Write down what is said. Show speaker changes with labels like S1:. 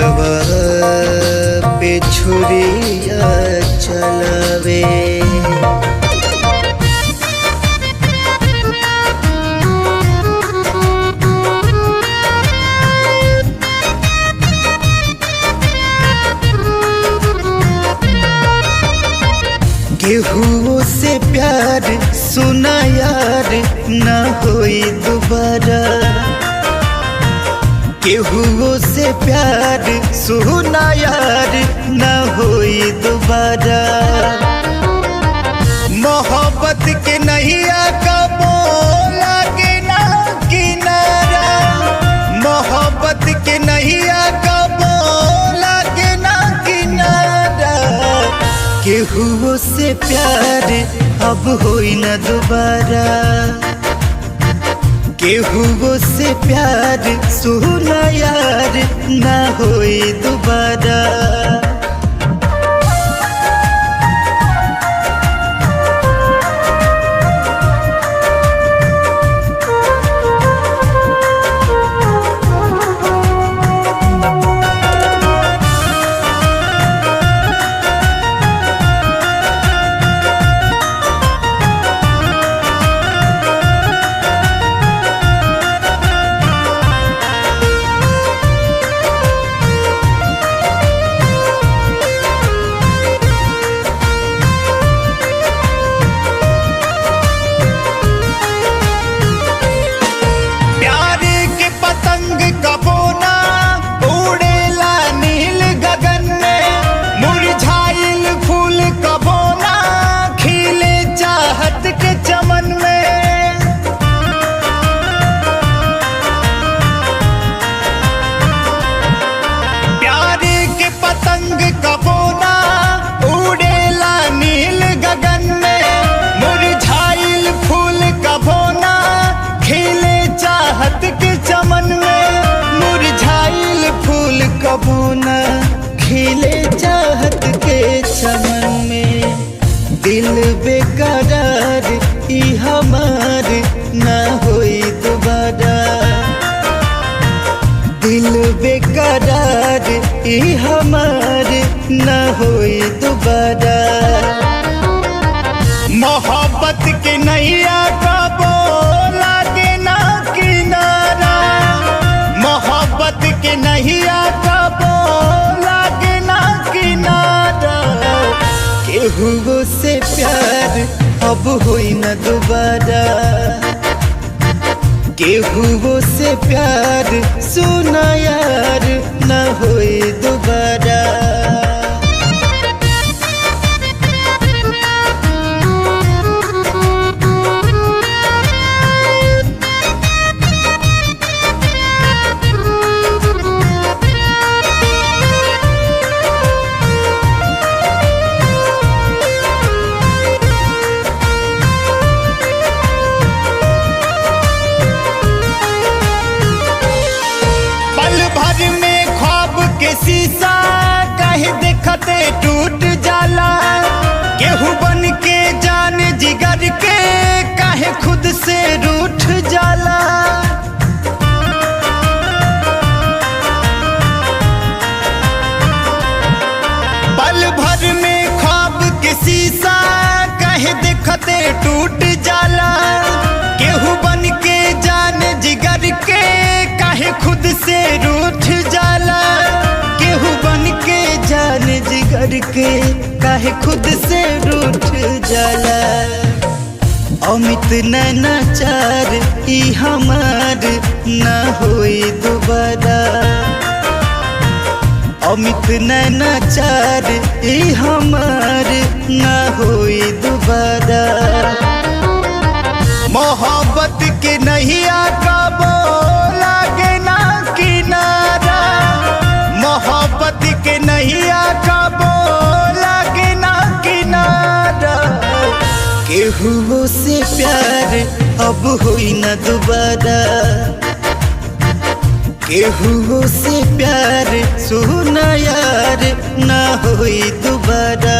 S1: दिलवा पे छुरिया चलावे। केहू से प्यार सुना यार ना होई दोबारा, केहू से प्यार सुना यार ना होई दोबारा। मोहब्बत के नैया कबो लागे ना किनारा, मोहब्बत के नैया कबो लागे ना किनारा। केहू से प्यार अब होई ना दोबारा, केहू से प्यार सुना यार ना होई दोबारा। कबो ना खिले चाहत के चमन में, दिल बेकरार ई हमार ना होई दोबारा। दिल बेकरार ई हमार ना होई दोबारा। मोहब्बत के नैया कबो लागे ना किनारा, मोहब्बत के नैया कबो लागे ना किनारा। केहू से प्यार अब होई ना दोबारा, केहू से प्यार सुना यार ना होई दोबारा। शीशा कहे देखते टूट जाला, केहू बन के जान जिगर के काहे खुद से रूठ जाला। पल भर में ख्वाब के शीशा कहे देखते टूट जाला, केहू बन के जान जिगर के काहे खुद से रूठ जाला। केहू बन के जान जिगर के काहे खुद से रूठ जाला। अमित नैनाचार ई हमार ना होई दोबारा, अमित नैनाचार ई हमार ना होई दोबारा। मोहब्बत के नैया कबो लागे ना किनारा, मोहब्बत के नैया कबो लागे ना किनारा। केहू से प्यार अब होई ना दोबारा, केहू से प्यार सुना यार ना होई दोबारा।